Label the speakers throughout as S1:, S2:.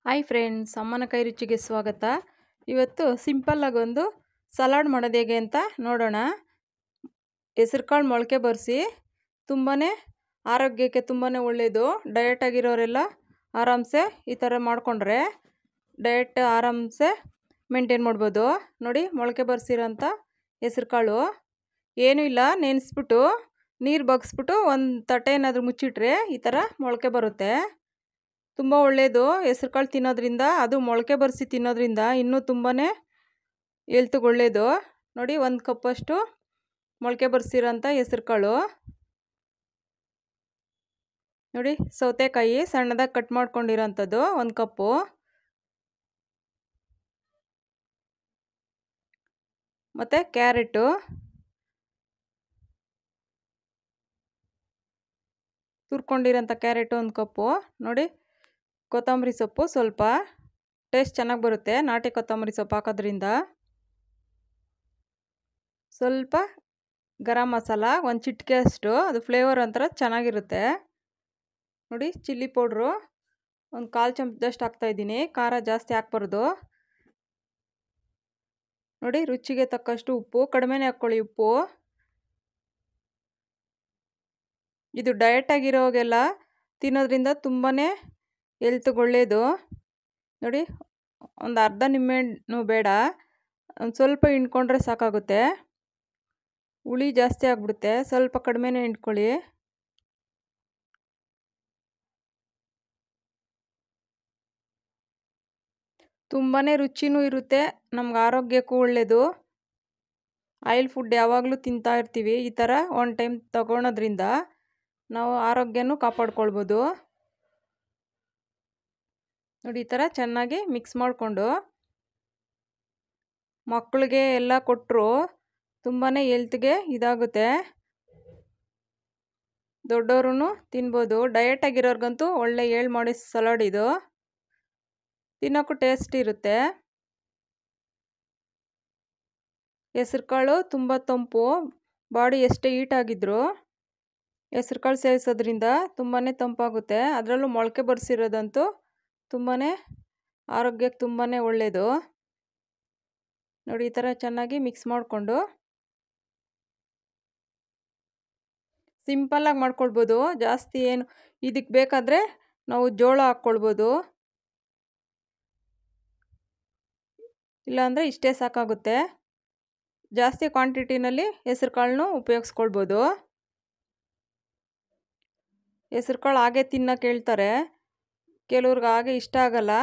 S1: Hi friends, ಅಮ್ಮನ ಕೈ ರುಚಿಗೆ ಸ್ವಾಗತ. ಇವತ್ತು ಸಿಂಪಲ್ಲಾಗಿ ಒಂದು ಸಲಾಡ್ ಮಾಡೋದು ಹೇಗೆ ಅಂತ ನೋಡೋಣ. ಹೆಸರುಕಾಳು ಮೊಳಕೆ ಬರಿಸಿ ತುಂಬಾ ಆರೋಗ್ಯಕ್ಕೆ ತುಂಬಾ ಒಳ್ಳೆಯದು. ಡಯಟ್ ಆಗಿರೋರೆಲ್ಲ ಆರಾಮ್ಸೆ ಈ ಥರ ಮಾಡಿಕೊಂಡ್ರೆ ಡಯಟ್ ಆರಾಮ್ಸೆ ಮೇಂಟೈನ್ ಮಾಡ್ಬೋದು. ನೋಡಿ, ಮೊಳಕೆ ಬರಿಸಿರೋಂಥ ಹೆಸರುಕಾಳು ಏನೂ ಇಲ್ಲ, ನೆನೆಸ್ಬಿಟ್ಟು ನೀರು ಬಗ್ಸ್ಬಿಟ್ಟು ಒಂದು ತಟ್ಟೆ ಏನಾದರೂ ಮುಚ್ಚಿಟ್ರೆ ಈ ಥರ ಮೊಳಕೆ ಬರುತ್ತೆ. ತುಂಬ ಒಳ್ಳೆಯದು ಹೆಸರುಕಾಳು ತಿನ್ನೋದ್ರಿಂದ, ಅದು ಮೊಳಕೆ ಬರಿಸಿ ತಿನ್ನೋದ್ರಿಂದ ಇನ್ನೂ ತುಂಬಾ ಹೆಲ್ತ್ಗೆ ಒಳ್ಳೆಯದು. ನೋಡಿ, ಒಂದು ಕಪ್ಪಷ್ಟು ಮೊಳಕೆ ಬರಿಸಿರೋಂಥ ಹೆಸರುಕಾಳು. ನೋಡಿ, ಸೌತೆಕಾಯಿ ಸಣ್ಣದಾಗಿ ಕಟ್ ಮಾಡ್ಕೊಂಡಿರೋಂಥದ್ದು 1 ಕಪ್ಪು. ಮತ್ತು ಕ್ಯಾರೆಟು, ತುರ್ಕೊಂಡಿರೋಂಥ ಕ್ಯಾರೆಟು 1 ಕಪ್ಪು. ನೋಡಿ, ಕೊತ್ತಂಬರಿ ಸೊಪ್ಪು ಸ್ವಲ್ಪ, ಟೇಸ್ಟ್ ಚೆನ್ನಾಗಿ ಬರುತ್ತೆ ನಾಟಿ ಕೊತ್ತಂಬರಿ ಸೊಪ್ಪು ಹಾಕೋದ್ರಿಂದ. ಸ್ವಲ್ಪ ಗರಂ ಮಸಾಲ, ಒಂದು ಚಿಟಿಕೆ ಅಷ್ಟು, ಅದು ಫ್ಲೇವರ್ ಒಂಥರ ಚೆನ್ನಾಗಿರುತ್ತೆ. ನೋಡಿ, ಚಿಲ್ಲಿ ಪೌಡ್ರು ಒಂದು 1/4 ಚಮಚದಷ್ಟು ಹಾಕ್ತಾಯಿದ್ದೀನಿ. ಖಾರ ಜಾಸ್ತಿ ಹಾಕ್ಬಾರ್ದು. ನೋಡಿ, ರುಚಿಗೆ ತಕ್ಕಷ್ಟು ಉಪ್ಪು, ಕಡಿಮೆನೇ ಹಾಕ್ಕೊಳ್ಳಿ ಉಪ್ಪು. ಇದು ಡಯಟ್ ಆಗಿರೋಗೆಲ್ಲ ತಿನ್ನೋದ್ರಿಂದ ತುಂಬಾ ಹೆಲ್ತ್ಗೆ ಒಳ್ಳೆಯದು. ನೋಡಿ, ಒಂದು ಅರ್ಧ ನಿಂಬೆಹಣ್ಣು ಬೇಡ, ಒಂದು ಸ್ವಲ್ಪ ಹಿಂಡ್ಕೊಂಡ್ರೆ ಸಾಕಾಗುತ್ತೆ. ಹುಳಿ ಜಾಸ್ತಿ ಆಗಿಬಿಡುತ್ತೆ, ಸ್ವಲ್ಪ ಕಡಿಮೆನೇ ಹಿಂಡ್ಕೊಳ್ಳಿ. ತುಂಬಾ ರುಚಿನೂ ಇರುತ್ತೆ, ನಮ್ಗೆ ಆರೋಗ್ಯಕ್ಕೂ ಒಳ್ಳೆಯದು. ಆಯಿಲ್ ಫುಡ್ ಯಾವಾಗಲೂ ತಿಂತಾ ಇರ್ತೀವಿ, ಈ ಥರ ಒನ್ ಟೈಮ್ ತಗೊಳೋದ್ರಿಂದ ನಾವು ಆರೋಗ್ಯನೂ ಕಾಪಾಡ್ಕೊಳ್ಬೋದು. ನೋಡಿ, ಈ ಥರ ಚೆನ್ನಾಗಿ ಮಿಕ್ಸ್ ಮಾಡಿಕೊಂಡು ಮಕ್ಕಳಿಗೆ ಎಲ್ಲ ಕೊಟ್ಟರು ತುಂಬಾ ಹೆಲ್ತ್ಗೆ ಇದಾಗುತ್ತೆ. ದೊಡ್ಡವರು ತಿನ್ಬೋದು. ಡಯಟ್ ಆಗಿರೋರ್ಗಂತೂ ಒಳ್ಳೆ ಏಳು ಮಾಡಿ ಸಲಾಡ್ ಇದು. ತಿನ್ನೋಕ್ಕೂ ಟೇಸ್ಟ್ ಇರುತ್ತೆ. ಹೆಸರುಕಾಳು ತುಂಬ ತಂಪು, ಬಾಡಿ ಎಷ್ಟೇ ಹೀಟ್ ಆಗಿದ್ರು ಹೆಸರುಕಾಳು ಸೇವಿಸೋದ್ರಿಂದ ತುಂಬಾ ತಂಪಾಗುತ್ತೆ. ಅದರಲ್ಲೂ ಮೊಳಕೆ ಬರಿಸಿರೋದಂತೂ ತುಂಬಾ ಆರೋಗ್ಯಕ್ಕೆ ತುಂಬಾ ಒಳ್ಳೆಯದು. ನೋಡಿ, ಈ ಥರ ಚೆನ್ನಾಗಿ ಮಿಕ್ಸ್ ಮಾಡಿಕೊಂಡು ಸಿಂಪಲ್ಲಾಗಿ ಮಾಡ್ಕೊಳ್ಬೋದು. ಜಾಸ್ತಿ ಏನು ಇದಕ್ಕೆ ಬೇಕಾದರೆ ನಾವು ಜೋಳ ಹಾಕ್ಕೊಳ್ಬೋದು, ಇಲ್ಲಾಂದರೆ ಇಷ್ಟೇ ಸಾಕಾಗುತ್ತೆ. ಜಾಸ್ತಿ ಕ್ವಾಂಟಿಟಿನಲ್ಲಿ ಹೆಸರುಕಾಳನ್ನು ಉಪಯೋಗಿಸ್ಕೊಳ್ಬೋದು. ಹೆಸರುಕಾಳು ಹಾಗೆ ತಿನ್ನೋಕೆ ಹೇಳ್ತಾರೆ, ಕೆಲವ್ರಿಗೆ ಹಾಗೆ ಇಷ್ಟ ಆಗಲ್ಲ,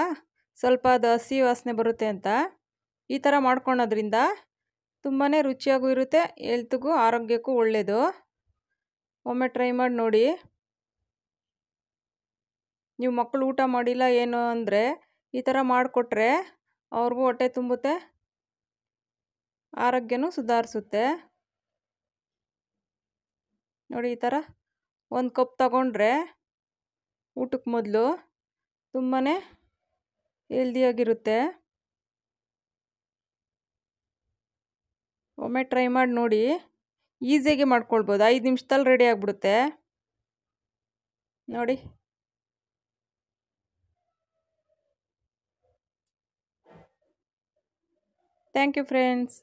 S1: ಸ್ವಲ್ಪ ಅದು ಹಸಿ ವಾಸನೆ ಬರುತ್ತೆ ಅಂತ. ಈ ಥರ ಮಾಡ್ಕೊಳೋದ್ರಿಂದ ತುಂಬಾ ರುಚಿಯಾಗೂ ಇರುತ್ತೆ, ಹೆಲ್ತ್ಗೂ ಆರೋಗ್ಯಕ್ಕೂ ಒಳ್ಳೆಯದು. ಒಮ್ಮೆ ಟ್ರೈ ಮಾಡಿ ನೋಡಿ. ನೀವು ಮಕ್ಕಳು ಊಟ ಮಾಡಿಲ್ಲ ಏನು ಅಂದರೆ ಈ ಥರ ಮಾಡಿಕೊಟ್ರೆ ಅವ್ರಿಗೂ ಹೊಟ್ಟೆ ತುಂಬುತ್ತೆ, ಆರೋಗ್ಯನೂ ಸುಧಾರಿಸುತ್ತೆ. ನೋಡಿ, ಈ ಥರ 1 ಕಪ್ ತಗೊಂಡ್ರೆ ಊಟಕ್ಕೆ ಮೊದಲು ತುಂಬಾ ಹೆಲ್ದಿಯಾಗಿರುತ್ತೆ. ಒಮ್ಮೆ ಟ್ರೈ ಮಾಡಿ ನೋಡಿ, ಈಸಿಯಾಗಿ ಮಾಡ್ಕೊಳ್ಬೋದು, 5 ನಿಮಿಷದಲ್ಲಿ ರೆಡಿ ಆಗಿಬಿಡುತ್ತೆ. ನೋಡಿ, ಥ್ಯಾಂಕ್ ಯು ಫ್ರೆಂಡ್ಸ್.